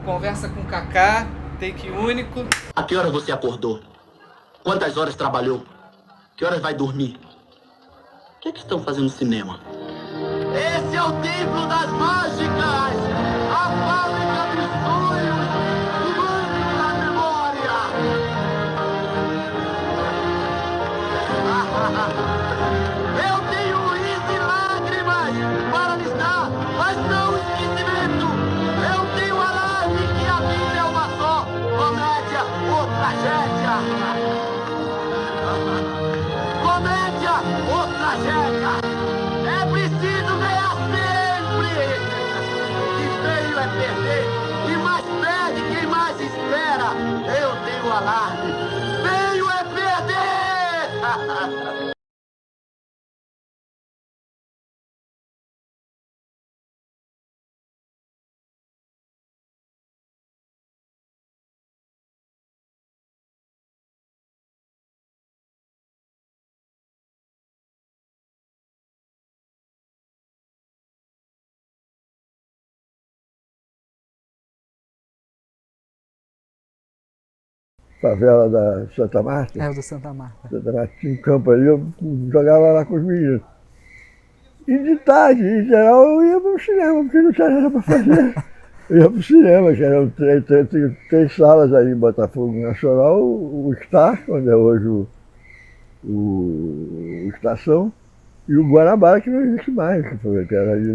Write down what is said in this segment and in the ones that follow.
conversa com o Kaká, take único. A que horas você acordou? Quantas horas trabalhou? Que horas vai dormir? O que é que estão fazendo no cinema? Esse é o templo das mágicas! A fábrica dos sonhos! O banco da memória! Eu tenho riso e lágrimas para lhes dar, mas não esquecimento! Eu tenho alarme que a vida é uma só, comédia ou tragédia! Comédia ou tragédia! É preciso ganhar sempre! Que feio é perder, e mais perde quem mais espera! Eu tenho alarme! Feio é perder! Favela da Santa Marta. É, o do Santa Marta. Santa Marta tinha um campo ali, eu jogava lá com os meninos. E de tarde, em geral, eu ia para o cinema, porque não tinha nada para fazer. Eu ia para o cinema, que eram três salas aí em Botafogo Nacional, o Star, onde é hoje o Estação, e o Guanabara, que não existe mais, que era ali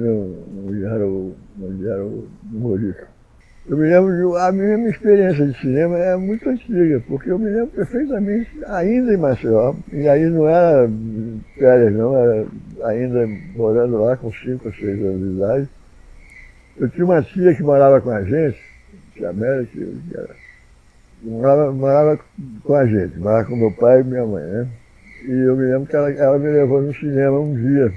onde era o Maurício. Eu me lembro, a minha experiência de cinema é muito antiga, porque eu me lembro perfeitamente, ainda em Maceió, e aí não era férias não, era ainda morando lá com 5 ou 6 anos de idade. Eu tinha uma tia que morava com a gente, tia Amélia, que morava com a gente, morava com meu pai e minha mãe, né? E eu me lembro que ela me levou no cinema um dia.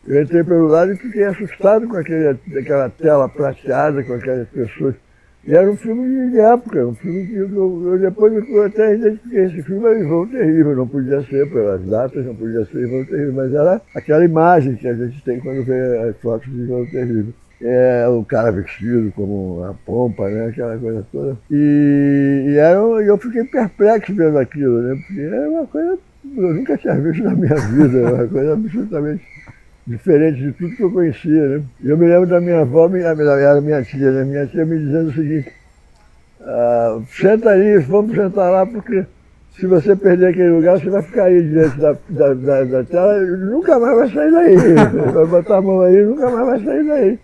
Eu entrei pelo lado e fiquei assustado com aquela tela prateada, com aquelas pessoas. E era um filme de época, um filme que eu depois eu até identifiquei. Esse filme era Irmão Terrível, não podia ser pelas datas, não podia ser Irmão Terrível, mas era aquela imagem que a gente tem quando vê as fotos de Irmão Terrível. É o cara vestido como a pompa, né? Aquela coisa toda. Eu fiquei perplexo vendo aquilo, né? Porque era uma coisa que eu nunca tinha visto na minha vida, uma coisa absolutamente diferente de tudo que eu conhecia, né? Eu me lembro da minha avó, era minha tia, né? Minha tia me dizendo o seguinte, senta aí, vamos sentar lá, porque se você perder aquele lugar, você vai ficar aí diante da tela e nunca mais vai sair daí. Vai botar a mão aí e nunca mais vai sair daí.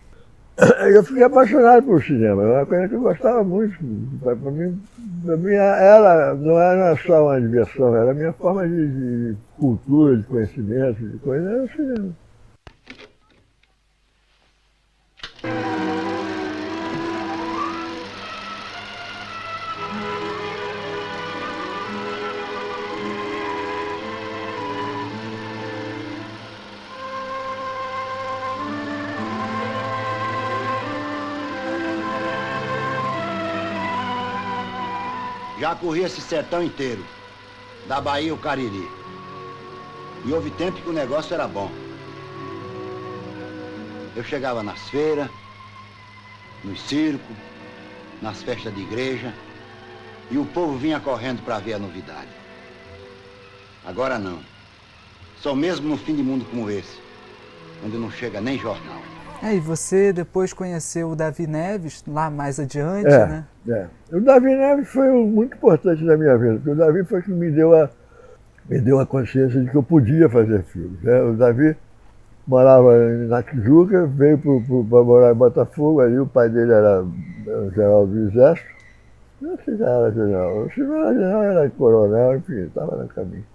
Eu fiquei apaixonado por cinema, é uma coisa que eu gostava muito. Para mim não era só uma diversão, era a minha forma de cultura, de conhecimento, de coisa, era o cinema. Já corri esse sertão inteiro, da Bahia ao Cariri. E houve tempo que o negócio era bom. Eu chegava nas feiras, nos circos, nas festas de igreja, e o povo vinha correndo para ver a novidade. Agora não. Só mesmo no fim de mundo como esse, onde não chega nem jornal. E você depois conheceu o Davi Neves, lá mais adiante, né? O Davi Neves foi muito importante na minha vida, porque o Davi foi que me deu a consciência de que eu podia fazer filmes, né? O Davi morava na Tijuca, veio para morar em Botafogo, ali o pai dele era general do Exército. Não sei se era general, se não era general, era coronel, enfim, estava no caminho.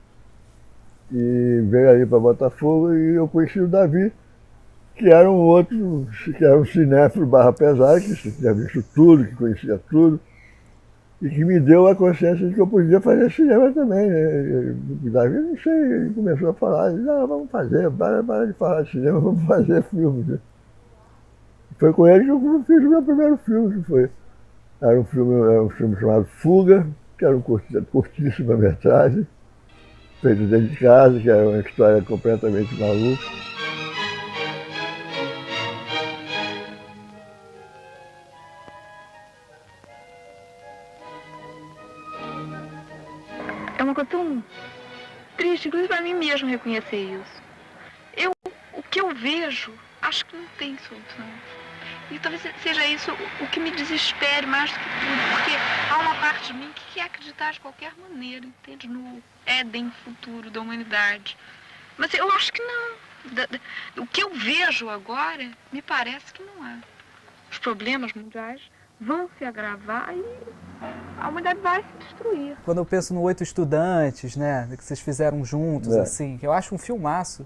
E veio ali para Botafogo e eu conheci o Davi, que era um cinéfilo barra pesado, que tinha visto tudo, que conhecia tudo, e que me deu a consciência de que eu podia fazer cinema também, né? O Davi, não sei, ele começou a falar, vamos fazer, para de falar de cinema, vamos fazer filmes. Né? Foi com ele que eu fiz o meu primeiro filme, que era um filme chamado Fuga, que era curtíssima metragem, feito dentro de casa, que era uma história completamente maluca. uma coisa tão triste, inclusive para mim mesmo reconhecer isso. O que eu vejo, acho que não tem solução. E talvez seja isso o que me desespere mais do que tudo, porque há uma parte de mim que quer acreditar de qualquer maneira, entende? No Éden futuro da humanidade. Mas eu acho que não. O que eu vejo agora, me parece que não há. Os problemas mundiais vão se agravar e a humanidade vai se destruir. Quando eu penso no 8 Estudantes, né, que vocês fizeram juntos, assim, que eu acho um filmaço.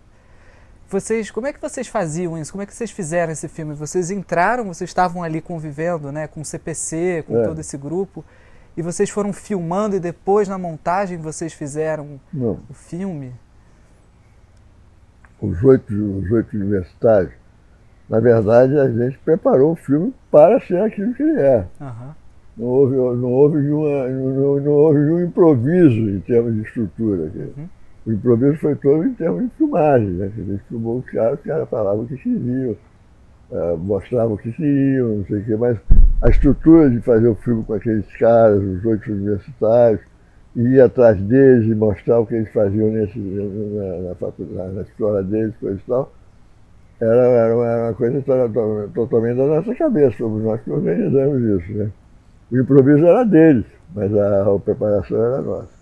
Como é que vocês faziam isso? Como é que vocês fizeram esse filme? Vocês entraram, vocês estavam ali convivendo, né, com o CPC, com todo esse grupo, e vocês foram filmando e depois na montagem vocês fizeram o filme? Os oito universitários, na verdade, a gente preparou o filme para ser aquilo que ele é. Não houve nenhum improviso em termos de estrutura. O improviso foi todo em termos de filmagem, né? A gente filmou os caras falavam o que queriam, mostravam o que queriam, não sei o quê, mas a estrutura de fazer o filme com aqueles caras, os 8 universitários, ir atrás deles e mostrar o que eles faziam na faculdade, na escola deles, coisa e tal, era uma coisa totalmente da nossa cabeça, fomos nós que organizamos isso, né? O improviso era deles, mas a preparação era nossa.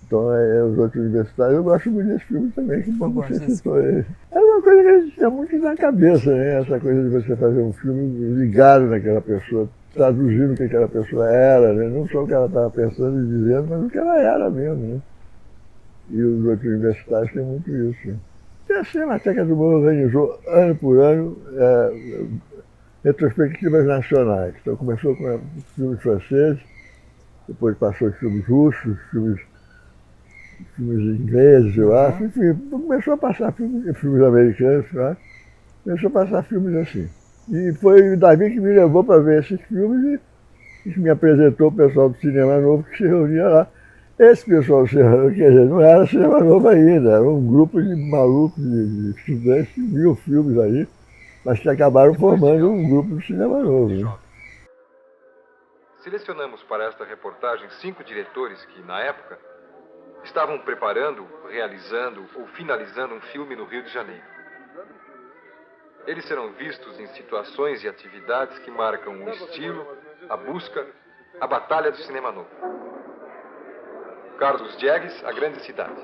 Então, os outros universitários, eu gosto muito desse filme também, que bom que você citou ele. Era uma coisa que a gente tinha muito na cabeça, né? Essa coisa de você fazer um filme ligado naquela pessoa, traduzindo o que aquela pessoa era, né? Não só o que ela estava pensando e dizendo, mas o que ela era mesmo, né? E os outros universitários têm muito isso. Né? E a Cinemateca do Morro organizou, ano por ano, retrospectivas nacionais. Então, começou com filmes franceses, depois passou os filmes russos, filmes ingleses, eu acho, enfim, começou a passar filmes americanos, eu acho. Começou a passar filmes assim. E foi o Davi que me levou para ver esses filmes e que me apresentou o pessoal do Cinema Novo que se reunia lá. Esse pessoal, quer dizer, não era Cinema Novo ainda, era um grupo de malucos, de estudantes que viam filmes aí, mas que acabaram formando um grupo do Cinema Novo. Né? Selecionamos para esta reportagem 5 diretores que, na época, estavam preparando, realizando ou finalizando um filme no Rio de Janeiro. Eles serão vistos em situações e atividades que marcam o estilo, a busca, a batalha do cinema novo. Carlos Diegues, A Grande Cidade.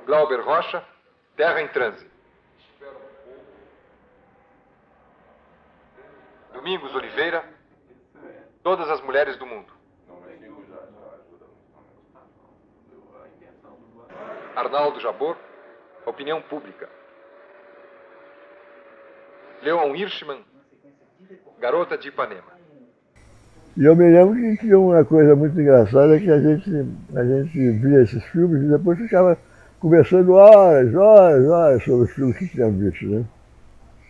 Glauber Rocha, Terra em Transe. Domingos Oliveira, Todas as Mulheres do Mundo. Arnaldo Jabor, Opinião Pública. Leon Hirschman, Garota de Ipanema. E eu me lembro que tinha uma coisa muito engraçada, que a gente via esses filmes e depois ficava conversando horas sobre os filmes que tinha visto, né?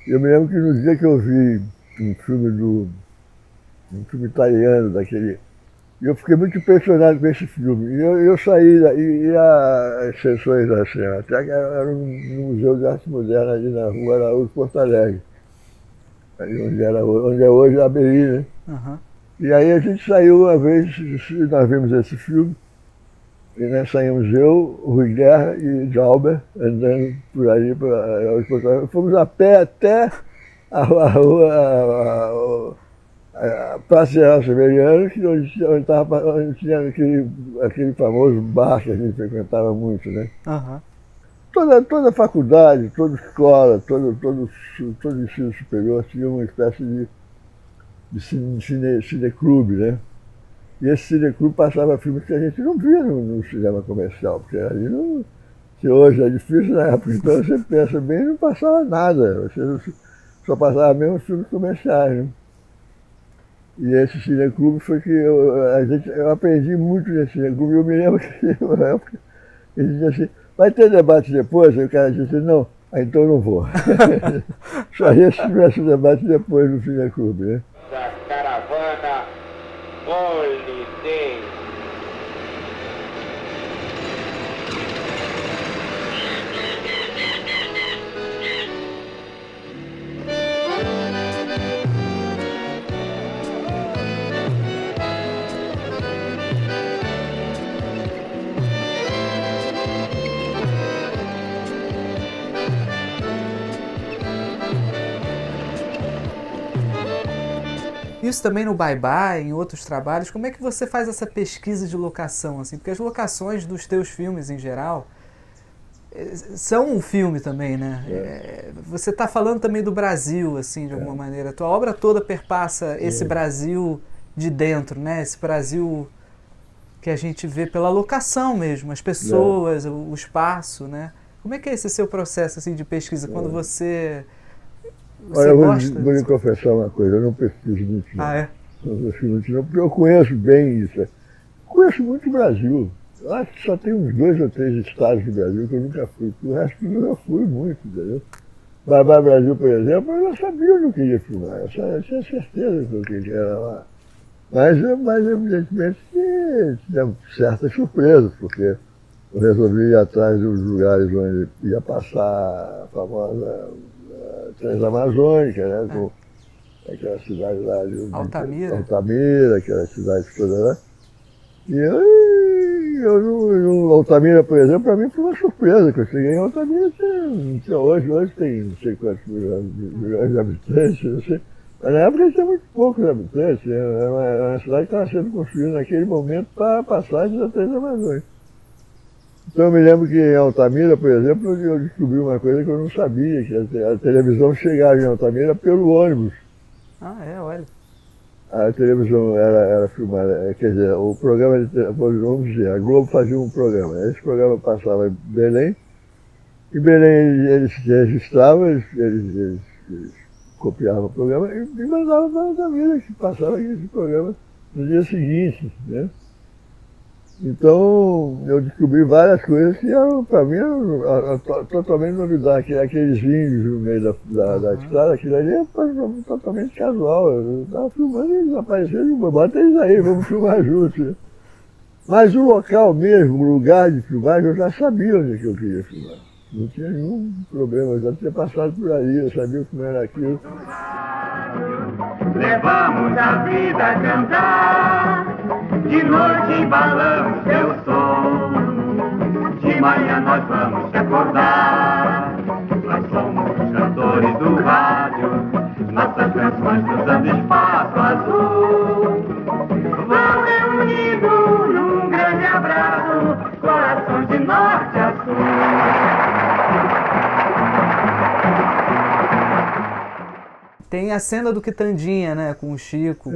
E eu me lembro que no dia que eu vi um filme italiano daquele. E eu fiquei muito impressionado com esse filme. E eu saí, e as sessões da Cinemateca eram no Museu de Arte Moderna, ali na Rua Araújo, Porto Alegre. Ali onde é hoje a ABI, né? E aí a gente saiu uma vez, nós vimos esse filme, e nós saímos eu, Rui Guerra e Glauber, andando por ali, fomos a pé até a rua, a Praça General Severiano, onde tinha aquele famoso bar que a gente frequentava muito, né? Toda faculdade, toda escola, todo ensino superior tinha uma espécie de cineclube, né? E esse cineclube passava filmes que a gente não via no cinema comercial, porque ali não, que hoje é difícil na época, então você pensa bem, não passava nada, você só passava mesmo filmes comerciais, né? E esse cineclube foi que eu aprendi muito nesse cineclube, eu me lembro que na época ele dizia assim, vai ter debate depois? Aí o cara disse, não, então eu não vou. Só ia se tivesse debate depois no cineclube, né? Da caravana Holiday. Isso também no Bye Bye, em outros trabalhos, como é que você faz essa pesquisa de locação, assim? Porque as locações dos teus filmes, em geral, são um filme também, né? Você está falando também do Brasil, assim, de alguma maneira. A tua obra toda perpassa esse Brasil de dentro, né? Esse Brasil que a gente vê pela locação mesmo, as pessoas, o espaço, né? Como é que é esse seu processo, assim, de pesquisa? Quando você Olha, eu gosta? vou lhe confessar uma coisa, eu não pesquiso muito não. Ah, é? Não pesquiso muito não, porque eu conheço bem isso. Conheço muito o Brasil. Eu acho que só tem uns 2 ou 3 estados do Brasil que eu nunca fui. O resto eu já fui muito, entendeu? Bye Bye Brasil, por exemplo, eu já sabia onde eu queria filmar. Eu tinha certeza que eu queria lá. Mas evidentemente tinha certas surpresas, porque eu resolvi ir atrás dos lugares onde ia passar a famosa Transamazônica, né? Com aquela cidade lá de Altamira, aquela cidade toda lá. E Altamira, por exemplo, para mim foi uma surpresa, que eu cheguei em Altamira, hoje tem não sei quantos milhões de habitantes, não sei. Mas na época tinha muito poucos habitantes, era uma cidade que estava sendo construída naquele momento para a passagem da Transamazônica. Então eu me lembro que em Altamira, por exemplo, eu descobri uma coisa que eu não sabia, que a televisão chegava em Altamira pelo ônibus. Ah, olha. A televisão era filmada, quer dizer, o programa, vamos dizer, a Globo fazia um programa. Esse programa passava em Belém, e Belém eles registravam, eles copiavam o programa e mandavam para Altamira, que passava esse programa no dia seguinte, né? Então, eu descobri várias coisas que para mim eram totalmente novidade. Aqueles índios no meio da estrada, aquilo ali é totalmente casual. Eu estava filmando e eles apareceram, bota eles aí, vamos filmar juntos. Mas o local mesmo, o lugar de filmagem, eu já sabia onde que eu queria filmar. Não tinha nenhum problema, eu já tinha passado por ali, eu sabia como era aquilo. Levamos a vida a cantar, de noite embalamos teu sono, de manhã nós vamos te acordar. Nós somos os cantores do rádio, nossas canções cruzando espaço azul, vão reunidos num grande abraço, corações de norte a sul. Tem a cena do Quitandinha, né, com o Chico.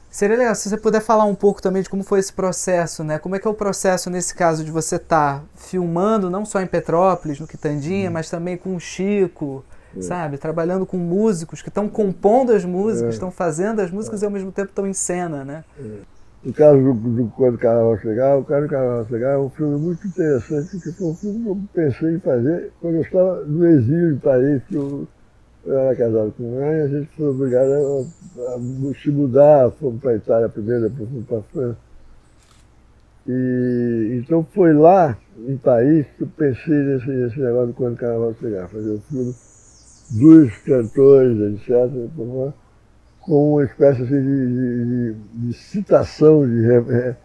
Seria legal se você puder falar um pouco também de como foi esse processo, né? Como é que é o processo nesse caso de você estar filmando não só em Petrópolis, no Quitandinha, mas também com o Chico, sabe? Trabalhando com músicos que estão compondo as músicas, estão fazendo as músicas e ao mesmo tempo estão em cena, né? No caso do Quando o Carnaval Chegar, o Carnaval Chegar é um filme muito interessante, porque foi um filme que eu pensei em fazer quando eu estava no exílio em Paris, que eu era casado com uma e a gente foi obrigado a se mudar, fomos para a Itália primeiro, depois fomos para a França. E então foi lá, em Paris, que eu pensei nesse negócio do Quando o Carnaval Chegar, fazer um filme dos cantores, etc., com uma espécie assim, de citação, de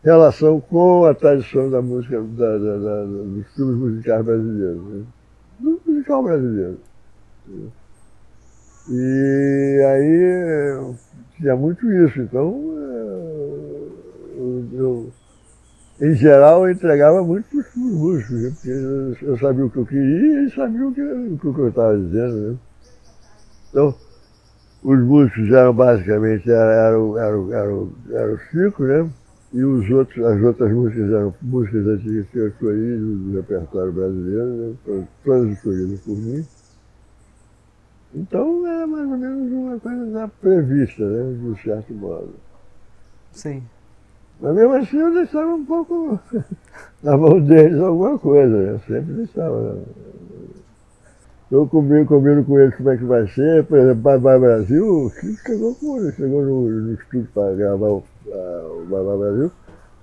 relação com a tradição da música, dos filmes musicais brasileiros, né? Do musical brasileiro. E aí tinha muito isso, então em geral eu entregava muito para os músicos, né? Porque eu sabia o que eu queria e eles sabiam o que eu estava dizendo, né? Então os músicos eram basicamente era o Chico, né? E as outras músicas eram músicas antigas que eu escolhi do repertório brasileiro, né? Foram todas escolhidas por mim. Então era mais ou menos uma coisa já prevista, né, de um certo modo. Sim. Mas mesmo assim eu deixava um pouco na mão deles alguma coisa, eu sempre deixava. Eu combino com eles como é que vai ser, por exemplo, Bye Bye Brasil, o Chico chegou no estúdio para gravar o Bye Bye Brasil,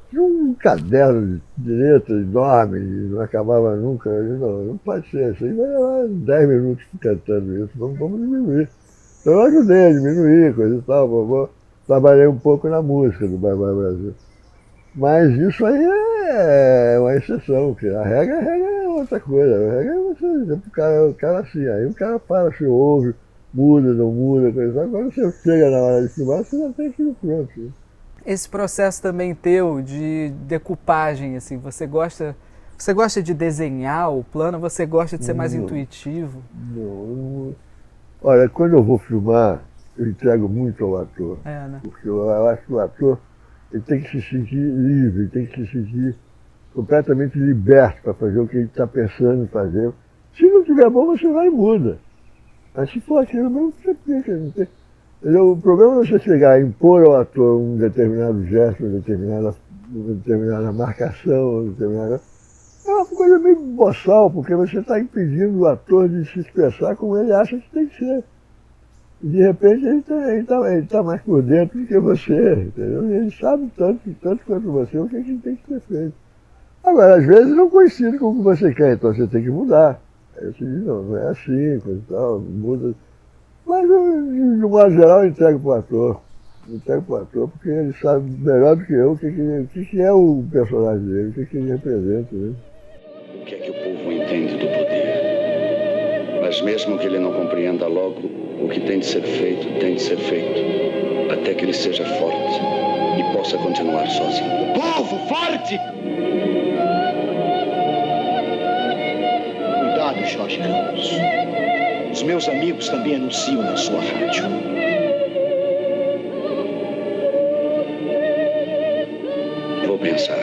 tinha um caderno de letra enorme, não acabava nunca. Eu disse, não pode ser, isso aí vai levar 10 minutos cantando isso, vamos diminuir. Então eu ajudei a diminuir, coisa e tal, trabalhei um pouco na música do Bye Bye Brasil. Mas isso aí é uma exceção, porque a regra é outra coisa. A regra é você dizer pro cara assim, aí o cara fala, se ouve, muda, não muda, coisa. Agora você chega na hora de filmar, você já tem aquilo pronto. Né? Esse processo também teu de decupagem, assim, você gosta de desenhar o plano, você gosta de ser mais intuitivo? Não. Olha, quando eu vou filmar, eu entrego muito ao ator. Né? Porque eu acho que o ator ele tem que se sentir livre, ele tem que se sentir completamente liberto para fazer o que ele está pensando em fazer. Se não tiver bom, você vai e muda. Mas se for aquilo mesmo, você fica. Não tem... O problema é você chegar e impor ao ator um determinado gesto, uma determinada marcação, é uma coisa meio boçal, porque você está impedindo o ator de se expressar como ele acha que tem que ser. E de repente ele tá mais por dentro do que você, entendeu? E ele sabe tanto quanto você o que ele tem que ser feito. Agora, às vezes não coincide com o que você quer, então você tem que mudar. Aí você diz, não é assim, coisa e tal, muda. Mas, de um modo geral, eu entrego para o ator. Porque ele sabe melhor do que eu o que é o personagem dele, o que ele representa. Né? O que é que o povo entende do poder? Mas mesmo que ele não compreenda logo, o que tem de ser feito, até que ele seja forte e possa continuar sozinho. Povo forte! Cuidado, Jorge Campos. Os meus amigos também anunciam na sua rádio. Vou pensar.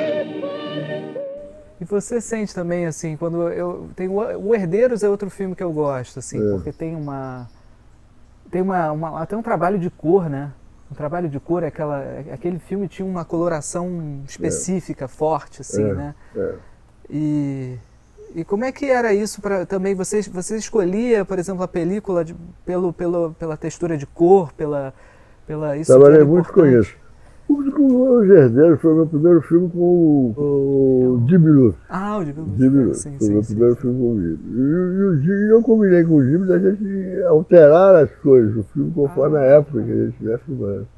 E você sente também, assim, quando eu tenho o Herdeiros é outro filme que eu gosto, assim, porque tem até um trabalho de cor, né? Um trabalho de cor, aquele filme tinha uma coloração específica, forte, assim, né? E como é que era isso também? Você escolhia, por exemplo, a película pela textura de cor, isso? Trabalhei muito com isso. Os Herdeiros foi o meu primeiro filme com o Jimmy Lufft. Ah, o Jimmy Lufft. Foi o meu primeiro filme com o Jimmy. E eu combinei com o Jimmy da gente alterar as coisas do filme conforme a época que a gente estiver filmando.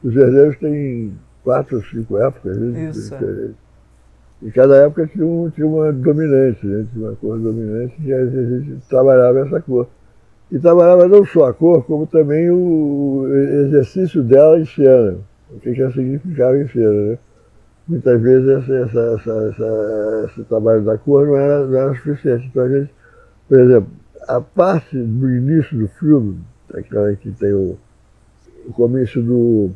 Os Herdeiros têm 4 ou 5 épocas, diferentes. E cada época tinha uma dominante, né? Tinha uma cor dominante e a gente trabalhava essa cor. E trabalhava não só a cor, como também o exercício dela em cena. O que ela significava em cena, né? Muitas vezes esse trabalho da cor não era suficiente. Então a gente, por exemplo, a parte do início do filme, aquela que tem o comício do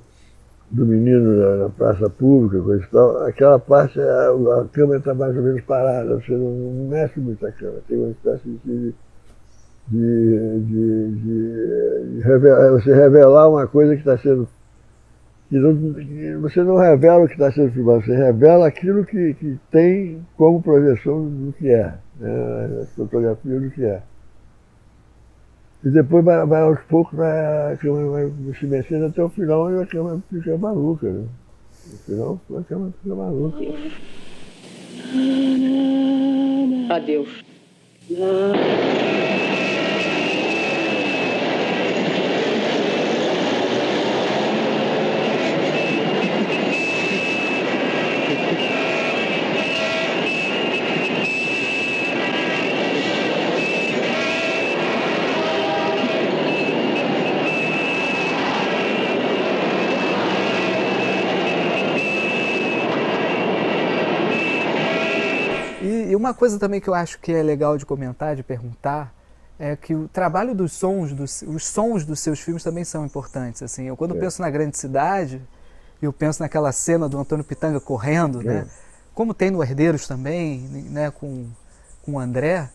menino na praça pública, coisa e tal, aquela parte, a câmera está mais ou menos parada, você não mexe muito a câmera, tem uma espécie de você revelar uma coisa que está sendo... você não revela o que está sendo filmado, você revela aquilo que tem como projeção do que é, né? A fotografia do que é. E depois, aos poucos, a câmera vai se mexendo até o final e a câmera fica maluca. Né? No final, a câmera fica maluca. Adeus. E uma coisa também que eu acho que é legal de comentar, de perguntar, é que o trabalho dos sons, os sons dos seus filmes também são importantes. Assim, eu quando penso na Grande Cidade, eu penso naquela cena do Antônio Pitanga correndo, né? Como tem no Herdeiros também, né? Com o André,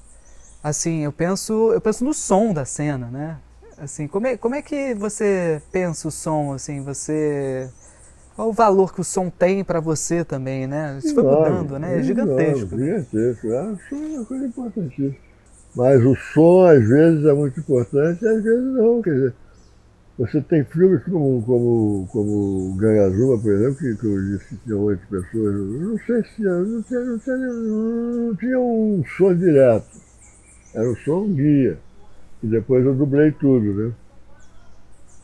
assim, eu penso no som da cena, né? Assim, como é que você pensa o som, assim, qual o valor que o som tem para você também, né? Isso foi mudando, né? É gigantesco. Gigantesco. O som é uma coisa importantíssima. Mas o som, às vezes, é muito importante, e às vezes não. Quer dizer, você tem filmes como Ganhazuma, por exemplo, que eu disse que tinha 8 pessoas. Não sei se não tinha um som direto. Era um som guia. E depois eu dublei tudo, né?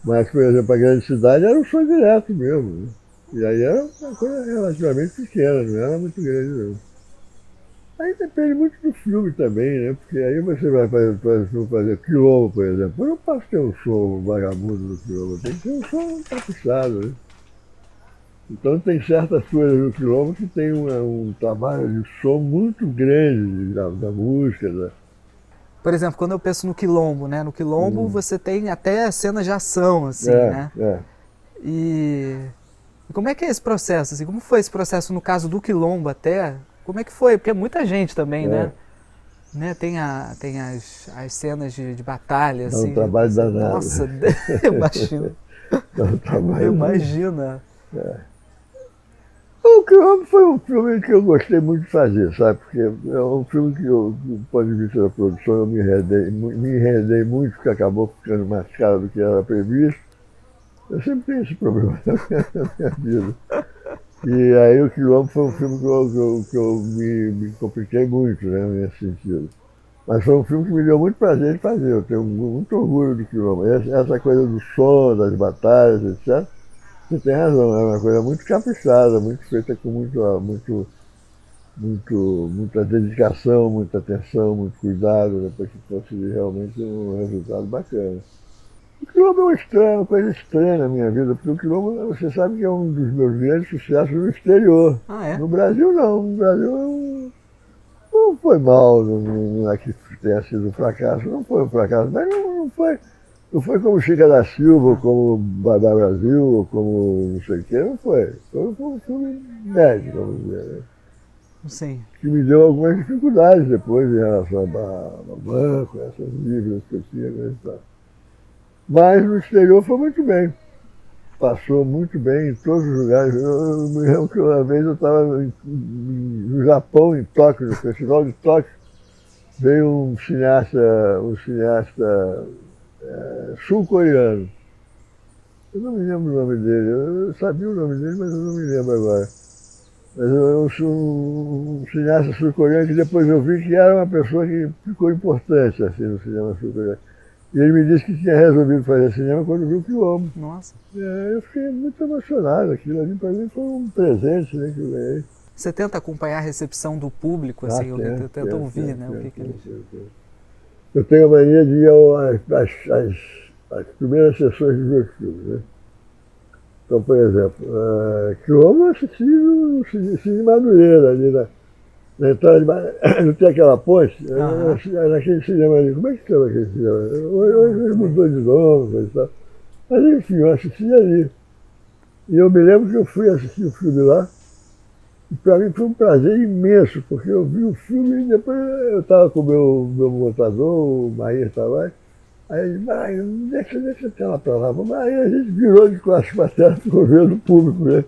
Mas, por exemplo, a Grande Cidade era um som direto mesmo. Né? E aí era uma coisa relativamente pequena, não era muito grande não. Aí depende muito do filme também, né? Porque aí você vai fazer Quilombo, por exemplo. Eu não posso ter um som vagabundo do Quilombo, tem que ter um som caprichado, né? Então tem certas coisas no Quilombo que tem um trabalho de som muito grande da música. Por exemplo, quando eu penso no Quilombo, né? No Quilombo você tem até cenas de ação, assim, né? E como é que é esse processo? Assim, como foi esse processo no caso do Quilombo até? Como é que foi? Porque é muita gente também, né? Tem as cenas de batalha, assim. Dá um trabalho danado. Nossa, eu imagino. Dá um trabalho eu imagino. O Quilombo foi um filme que eu gostei muito de fazer, sabe? Porque é um filme que, do ponto de vista da produção, eu me enredei muito, porque acabou ficando mais caro do que era previsto. Eu sempre tenho esse problema na minha vida. E aí o Quilombo foi um filme que eu me compliquei muito, né, nesse sentido. Mas foi um filme que me deu muito prazer de fazer, eu tenho muito orgulho do Quilombo. Essa coisa do som, das batalhas, etc., você tem razão, é uma coisa muito caprichada, muito feita com muita dedicação, muita atenção, muito cuidado, né, para que fosse realmente um resultado bacana. O Quilombo é uma coisa estranha na minha vida, porque o Quilombo, você sabe que é um dos meus grandes sucessos no exterior. Ah, é? No Brasil não, no Brasil não foi mal, não é que tenha sido um fracasso, não foi um fracasso, mas não foi como Chica da Silva, ou como Babá Brasil, ou como não sei o quê, não foi. Foi um filme médio, vamos dizer, né? Sim. Que me deu algumas dificuldades depois em relação a banco, essas dívidas que eu tinha, né, e tal. Mas no exterior foi muito bem. Passou muito bem em todos os lugares. Eu me lembro que uma vez eu estava no Japão, em Tóquio, no Festival de Tóquio. Veio um cineasta sul-coreano. Eu não me lembro o nome dele. Eu sabia o nome dele, mas eu não me lembro agora. Mas eu sou um cineasta sul-coreano que depois eu vi que era uma pessoa que ficou importante assim, no cinema sul-coreano. E ele me disse que tinha resolvido fazer cinema quando viu o Quilombo. Nossa. Eu fiquei muito emocionado. Aquilo ali para mim foi um presente, né, que eu ganhei. Você tenta acompanhar a recepção do público, assim, tenta ouvir, né, o que eles... Eu tenho a mania de ir às primeiras sessões dos meus filmes, né? Então, por exemplo, Quilombo eu assisti no Cine Madureira, ali na entrada de Madureira, não tem aquela ponte? Naquele cinema ali, como é que chama aquele cinema? Hoje mudou de nome, coisa e tal. Mas enfim, eu assisti ali. E eu me lembro que eu fui assistir o filme lá, e para mim foi um prazer imenso, porque eu vi o filme e depois eu estava com o meu montador, o Maíra Tavares, aí ele disse, deixa a tela para lá. Aí a gente virou de costas para a tela, ficou vendo o público, né?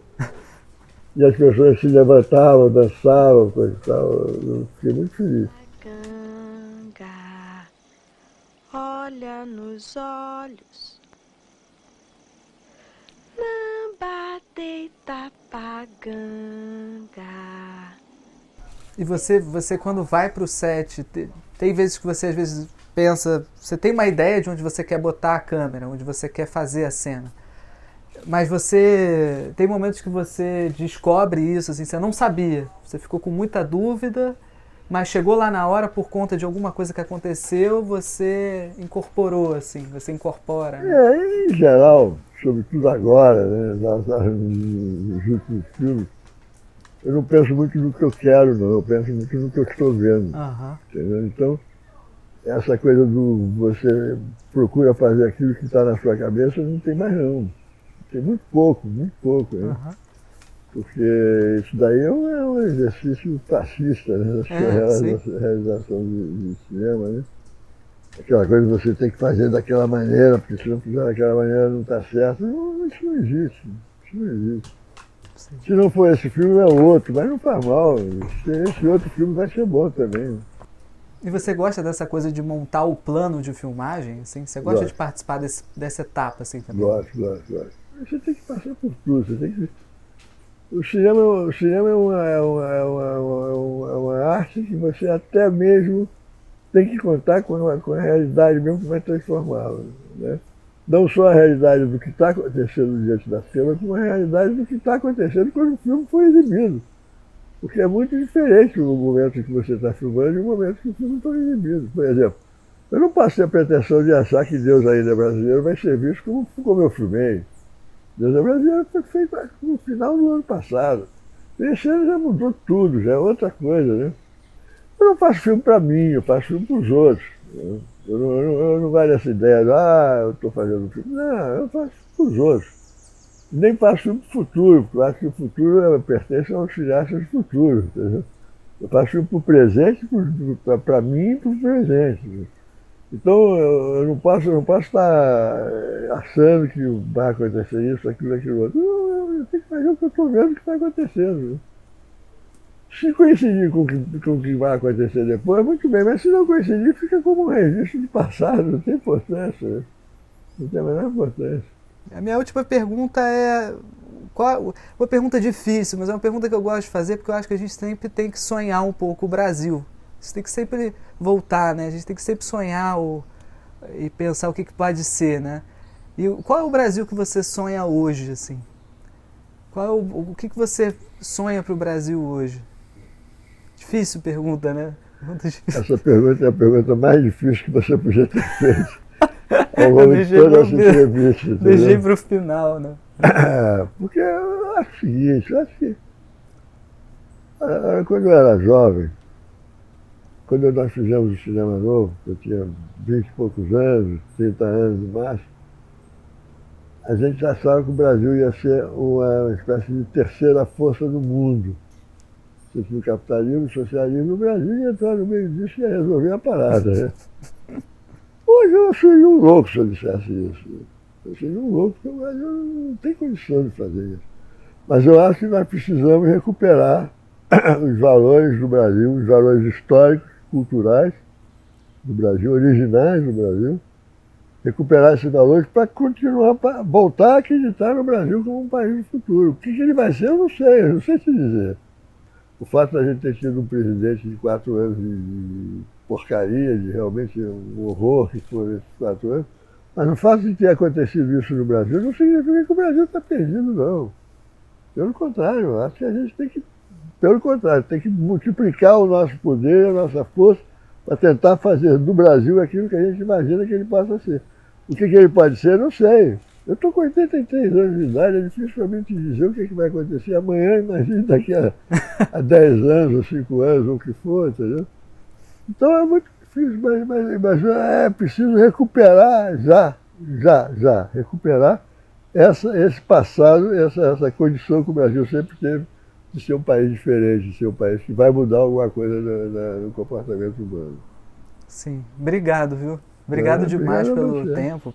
E as pessoas se levantavam, dançavam, coisa e tal. Eu fiquei muito feliz. Ganga, olha nos olhos, Namba deita paganga. E você quando vai pro set, tem vezes que você às vezes pensa, você tem uma ideia de onde você quer botar a câmera, onde você quer fazer a cena. Mas você tem momentos que você descobre isso, assim, você não sabia, você ficou com muita dúvida, mas chegou lá na hora por conta de alguma coisa que aconteceu, você incorporou, assim, você incorpora. Né? Em geral, sobretudo agora, né, nos últimos filmes, eu não penso muito no que eu quero, não, eu penso muito no que eu estou vendo. Entendeu? Então, essa coisa do você procura fazer aquilo que está na sua cabeça, não tem mais não. Tem muito pouco, né? Porque isso daí é um exercício fascista, né? Da sua realização de cinema, né? Aquela coisa que você tem que fazer daquela maneira, porque se não fizer daquela maneira não está certo. Não, isso não existe. Isso não existe. Sim. Se não for esse filme, é outro, mas não faz mal. Esse outro filme vai ser bom também. Né? E você gosta dessa coisa de montar o plano de filmagem? Assim? Você gosta de participar dessa etapa assim, também? Gosto. Você tem que passar por tudo. Você tem que... O cinema é uma arte que você até mesmo tem que contar com a realidade mesmo que vai transformá-la. Né? Não só a realidade do que está acontecendo diante da cena, como a realidade do que está acontecendo quando o filme foi exibido. Porque é muito diferente o momento que você está filmando e o momento que o filme está exibido. Por exemplo, eu não passei a pretensão de achar que Deus Ainda é Brasileiro vai ser visto como eu filmei. Deus é Brasileiro foi feito no final do ano passado. Esse ano já mudou tudo, já é outra coisa, né? Eu não faço filme para mim, eu faço filme para os outros. Eu não gosto dessa ideia de, eu estou fazendo um filme. Não, eu faço para os outros. Nem faço filme para o futuro, porque eu acho que o futuro pertence aos cineastas do futuro, entendeu? Eu faço filme para o presente, para mim e para o presente. Então eu não posso estar achando que vai acontecer isso, aquilo outro. Eu tenho que fazer o que eu estou vendo que está acontecendo. Né? Se coincidir com o que vai acontecer depois, muito bem, mas se não coincidir, fica como um registro de passado, não tem importância. Né? Não tem a menor importância. A minha última pergunta é uma pergunta difícil, mas é uma pergunta que eu gosto de fazer porque eu acho que a gente sempre tem que sonhar um pouco o Brasil. Você tem que sempre voltar, né? A gente tem que sempre sonhar e pensar o que pode ser, né? E qual é o Brasil que você sonha hoje, assim? O que você sonha para o Brasil hoje? Difícil pergunta, né? Essa pergunta é a pergunta mais difícil que você podia ter feito ao longo de toda essa entrevista. Deixei para o final, né? Porque eu acho o seguinte, eu acho que quando eu era jovem, quando nós fizemos o Cinema Novo, eu tinha 20 e poucos anos, 30 anos no máximo, a gente já achava que o Brasil ia ser uma espécie de terceira força do mundo. Se fosse o capitalismo, o socialismo, o Brasil ia entrar no meio disso e ia resolver a parada. Né? Hoje eu seria um louco se eu dissesse isso. Eu seria um louco, porque o Brasil não tem condição de fazer isso. Mas eu acho que nós precisamos recuperar os valores do Brasil, os valores históricos, culturais do Brasil, originais do Brasil, recuperar esses valores para continuar, para voltar a acreditar no Brasil como um país do futuro. O que ele vai ser, eu não sei te dizer. O fato da gente ter tido um presidente de 4 anos de porcaria, de realmente um horror que foram esses 4 anos, mas o fato de ter acontecido isso no Brasil não significa que o Brasil está perdido, não. Pelo contrário, eu acho que a gente tem que multiplicar o nosso poder, a nossa força, para tentar fazer do Brasil aquilo que a gente imagina que ele possa ser. O que ele pode ser, não sei. Eu estou com 83 anos de idade, é difícil para mim te dizer o que vai acontecer amanhã, imagine daqui a 10 anos, ou 5 anos, ou o que for, entendeu? Então é muito difícil, mas é preciso recuperar recuperar esse passado, essa condição que o Brasil sempre teve de ser um país diferente, de ser um país que vai mudar alguma coisa no comportamento humano. Sim, obrigado, viu? Obrigado demais pelo tempo,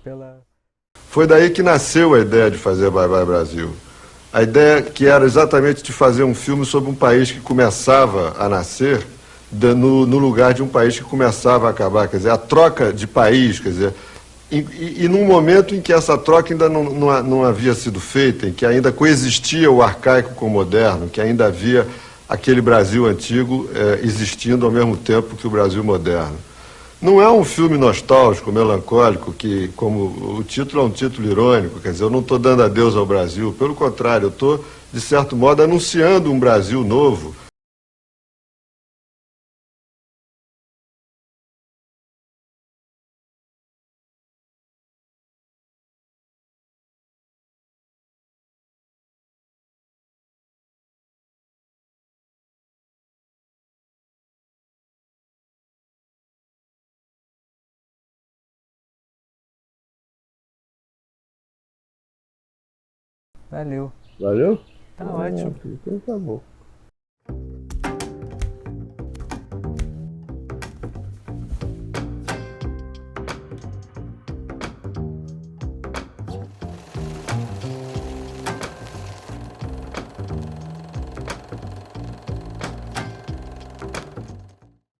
Foi daí que nasceu a ideia de fazer Bye Bye Brasil. A ideia que era exatamente de fazer um filme sobre um país que começava a nascer no lugar de um país que começava a acabar, quer dizer, a troca de país, quer dizer, e num momento em que essa troca ainda não havia sido feita, em que ainda coexistia o arcaico com o moderno, que ainda havia aquele Brasil antigo existindo ao mesmo tempo que o Brasil moderno. Não é um filme nostálgico, melancólico, que, como o título é um título irônico, quer dizer, eu não estou dando adeus ao Brasil, pelo contrário, eu estou, de certo modo, anunciando um Brasil novo. Valeu. Valeu? Tá ótimo. Então tá bom.